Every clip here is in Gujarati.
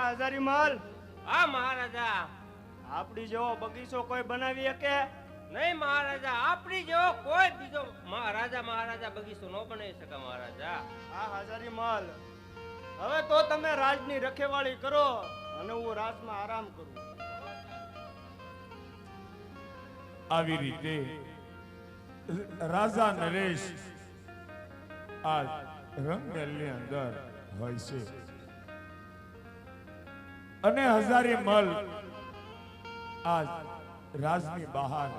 હા હજારી માલ. હા મહારાજા. આપણી જેવો બગીચો કોઈ બનાવી શકે? નહીં મહારાજા, આપણી જેવો કોઈ બીજો મહારાજા બગીચો ન બનાવી શકે મહારાજા. હા હજારી માલ, હવે તો તમે રાજની રખેવાળી કરો અને હું રાજમાં આરામ કરું. આવી રીતે રાજા નરેશ આ રંગમહેલની અંદર હોય છે અને હજારી મલ આ રાજની બહાર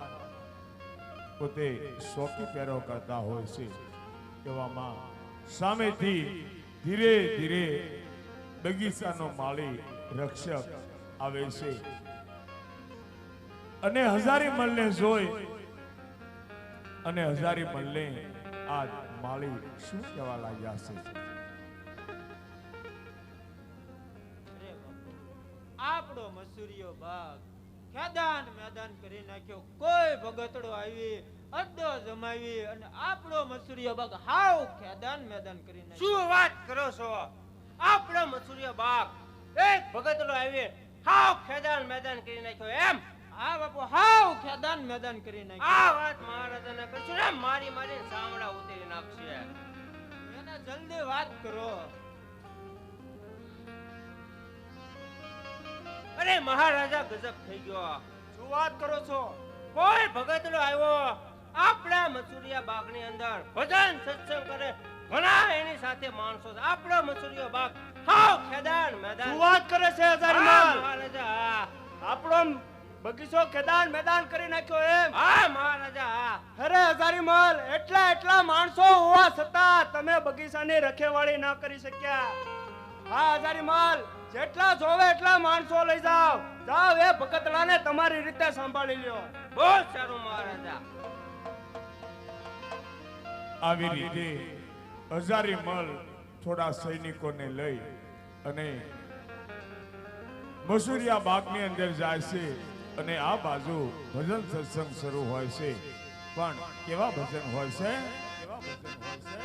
પોતે શોકી પહેરો કરતા હોય છે. એવામાં સામેથી ધીરે ધીરે બગીચાનો માળી રક્ષક આવે છે અને હજારી મલને જોઈ અને હજારી મલને આ માળી શું કહેવા લાગ્યા છે? આપણો મસૂરીયો બાગ ખેદાન મેદાન કરી નાખ્યો. કોઈ ભગતડો આવી અડ્ડો જમાવી અને આપણો મસૂરીયો બાગ હાવ ખેદાન મેદાન કરી નાખ્યો. શું વાત કરો છો? આપણો મસૂરીયો બાગ એક ભગતડો આવી હાવ ખેદાન મેદાન કરી નાખ્યો એમ? હા બાપુ, હાવ ખેદાન મેદાન કરી નાખ્યો. આ વાત મહારાજાને કરશું ને મારી મારી સામડા ઉતરી નાખશે. એને જલ્દી વાત કરો. અરે મહારાજા ગજબ થઈ ગયો. શું વાત કરો છો? કોઈ ભગતડો આવ્યો આપણા મસૂરિયા બાગની અંદર ભજન સત્સંગ કરે, ઘણા એની સાથે માણસો છે. આપણો મસૂરિયો બાગ હાવ ખેદાન મેદાન. શું વાત કરે છે હજારી હા માલ? મહારાજા. આપણો બગીચો ખેદાન મેદાન કરી નાખ્યો એમ? હા મહારાજા. અરે હજારી માલ, એટલા માણસો હોવા છતાં તમે બગીચાની રખેવાળી ના કરી શક્યા. હા હજારી માલ, જેટલા જોવે એટલા માણસો લઈ જાઓ. જાઓ એ ભગતડાને તમારી રીતે સંભાળી લ્યો. બહુ સારું મહારાજા. આવી રીતે હજારી મલ થોડા સૈનિકોને લઈ અને મસૂરિયા બાગની અંદર જાય છે અને આ બાજુ ભજન સત્સંગ શરૂ હોય છે. પણ કેવા ભજન હોય છે? કેવા ભજન હોય છે?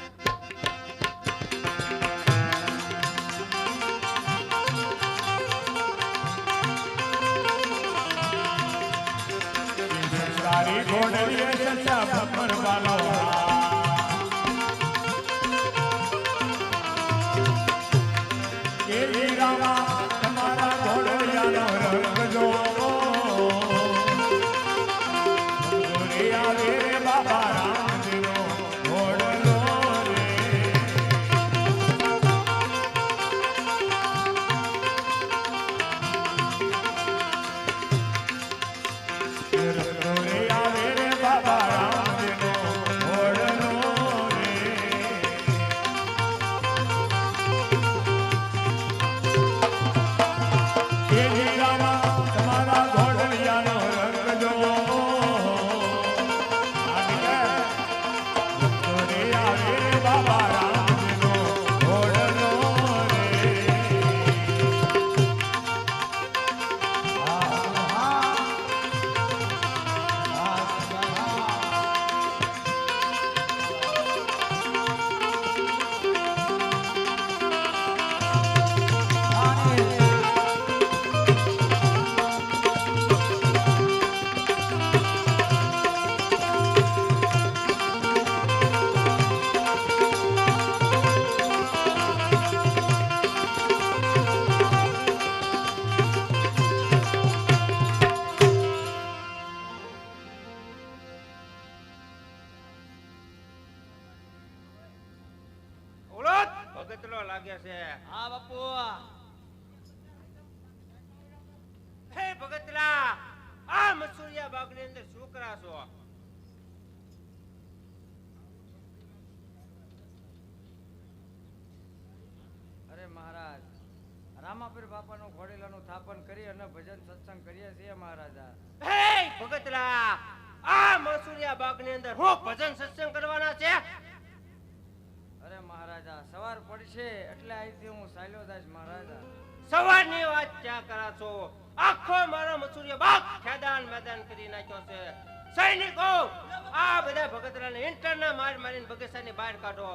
તારી ઘોડલીએ ચર્ચા ભમર વાલો એ રામા તમારા ઘોડલિયાનો રંગ જોવો રે આવે રે બાબા રામજીનો ઘોડલો રે આવે રે બાબા રામજીનો ઘોડલો રે એ જીરામાં તમારા ઘોડલિયાનો રંગ જોવો આવે રે બાબા રામજીનો ઘોડલો રે ઓળો ભગતડો લાગે છે. હા બાપુ, હે ભગતલા, આ મસૂરિયા બાગની અંદર શું કરા છો? અરે મહારાજ, રામાપીર બાપાનું ઘોડેલાનું સ્થાપન કરી અને ભજન સત્સંગ કરીએ છીએ મહારાજા. હે ભગતલા, આ મસૂરિયા બાગની અંદર હું ભજન સત્સંગ કરવાના છે? અરે મહારાજા, સવાર પડશે એટલે અહીંથી હું ચાલ્યો જઈશ મહારાજા. સવારની વાત ક્યાં કરા છો? આખો મારો મસૂરિયા બાગ ખેદાન મેદાન કરી નાખ્યો છે. સૈનિકો, આ બધા ભગતરાને ઇન્ટરના માર મારીને બગીચાની બહાર કાઢો.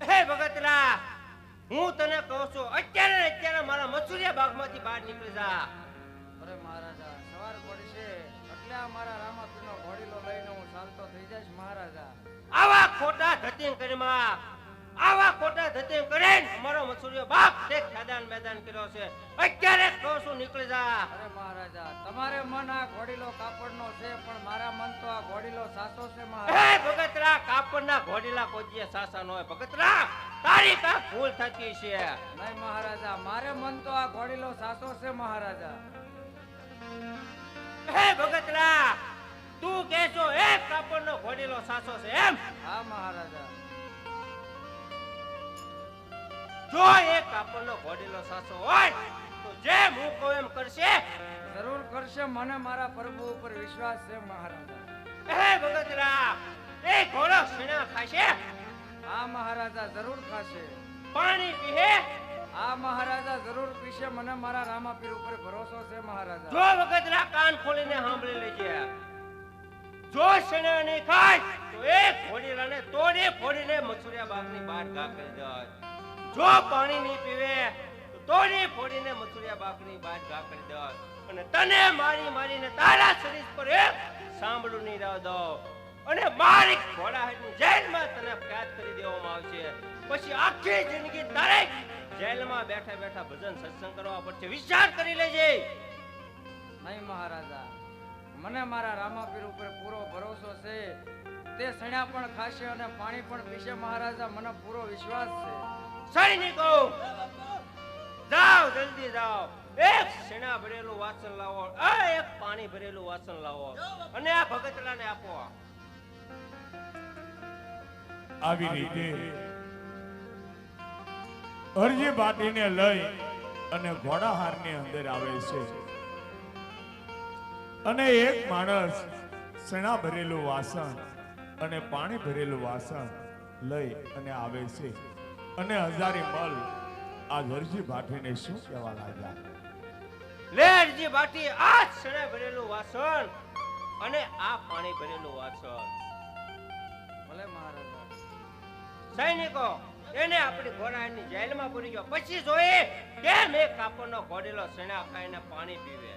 હે ભગતરા, હું તને કહું છું, અત્યારે ને અત્યારે મારા મસુરિયા બાગમાંથી બહાર નીકળી જા. અરે મહારાજા, સવાર પડશે એટલે આ મારા રામાપીરનો ઘોડીલો લઈને હું ચાલતો થઈ જઈશ મહારાજા. આવા ખોટા ધતિંગ કરીમાં, આવા ખોટા ધતિંગ કરીને અમારો મસુરિયો બાગ તે ખેદાન મેદાન કર્યો છે. અત્યારે જ કહું છું, નીકળી જા. અરે મહારાજા, તમારે મન આ ઘોડીલો કાપડનો છે, પણ મારા મન તો આ ઘોડીલો સાચો છે હે મહારાજ. ભગતરા, કાપડના ઘોડીલા કોઈ સાસા ન હોય. ભગતરા, તારી કાંઈક ભૂલ થતી છે. નહીં મહારાજા, મારે મન તો આ ઘોડીલો સાચો છે મહારાજા. હે ભગતરા, તું કહેશો એક કાપડનો ઘોડીલો સાસો છે એમ? હા મહારાજા. જો એક કાપડનો ઘોડીલો સાસો હોય તો જેમ હું કહું એમ કરશે. જરૂર કરશે, મને મારા પ્રભુ ઉપર વિશ્વાસ છે મહારાજા. હે ભગતરા, એ ઘોડો સીણા ખાશે, હા મહારાજા, જરૂર ખાશે. પાણી પીહે, હા મહારાજા, જરૂર પીશે. મને મારા રામાપીર ઉપર ભરોસો છે મહારાજા. જો ભગતરા કાન ખોલીને સાંભળી લેજે. જો સીણા નહીં ખાય તો એક ઘોડીલાને તોડી ફોડીને મસુરિયા બાગની બહાર ઘા કરી દે. જો પાણી નહીં પીવે તો તોડી ફોડીને મસુરિયા બાગની બહાર ઘા કરી દે. અને તને મારી મારીને તારા શરીર પર એક સાંભળું નહીં રહેવા દો. અને મારી ઘોડાહાટની જેલમાં તને કેદ કરી દેવામાં આવશે. પછી આખી જિંદગી તારે જેલમાં બેઠા બેઠા ભજન સત્સંગ કરવા પડશે. વિચાર કરી લેજે. નહીં મહારાજા, મને મારા રામાપીર ઉપર પૂરો ભરોસો છે. તે સણ્યા પણ ખાશે અને પાણી પણ પીશે મહારાજા, મને પૂરો વિશ્વાસ છે. સૈનિકો, જાઓ, જલ્દી જાઓ. એક સેના ભરેલું વાસણ લાવો, એક પાણી ભરેલું વાસણ લાવો અને આ ભગતલાને આપો. આવી રીતે અરજી બાટીને લઈ અને ઘોડાહારની અંદર આવે છે અને એક માણસ સણા ભરેલું વાસણ અને પાણી ભરેલું વાસણ લઈ અને આવે છે અને હજારી મલ આ હરજી ભાટીને શું કહેવા લાગ્યા? લેરજી બાટી, આ સેના ભરેલું વાસણ અને આ પાણી ભરેલું વાસણ. ભલે મહારાજા. સૈનિકો, એને આપણી ઘોડાની જેલમાં પૂરી ગયો. પછી જોઈએ કેમ એક કાપડનો ઘોડેલો સેના ખાઈને પાણી પીવે.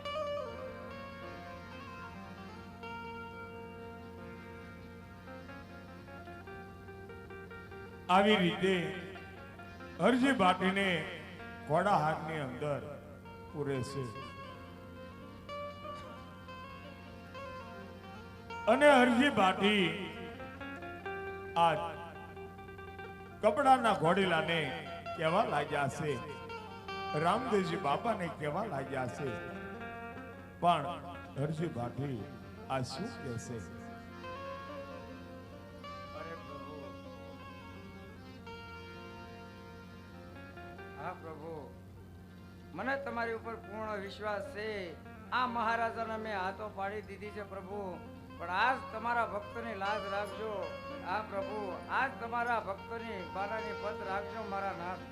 આવી રીતે હરજી બાટીને ઘોડાહારની અંદર પૂરે છે અને હરજી બાટી આ કપડાના ઘોડીલાને કહેવા લાગ્યા છે, રામદેવજી બાપાને કહેવા લાગ્યા છે, પણ હરજી બાટી આ શું કહેશે? અરે પ્રભુ, હા પ્રભુ, મને તમારી ઉપર પૂર્ણ વિશ્વાસ છે. આ મહારાજાને મેં હાથો પાડી દીધી છે પ્રભુ, પણ આજ તમારા ભક્તની લાજ રાખજો. આ પ્રભુ, આજ તમારા ભક્તોની બારાની પદ રાખજો મારા નાથ.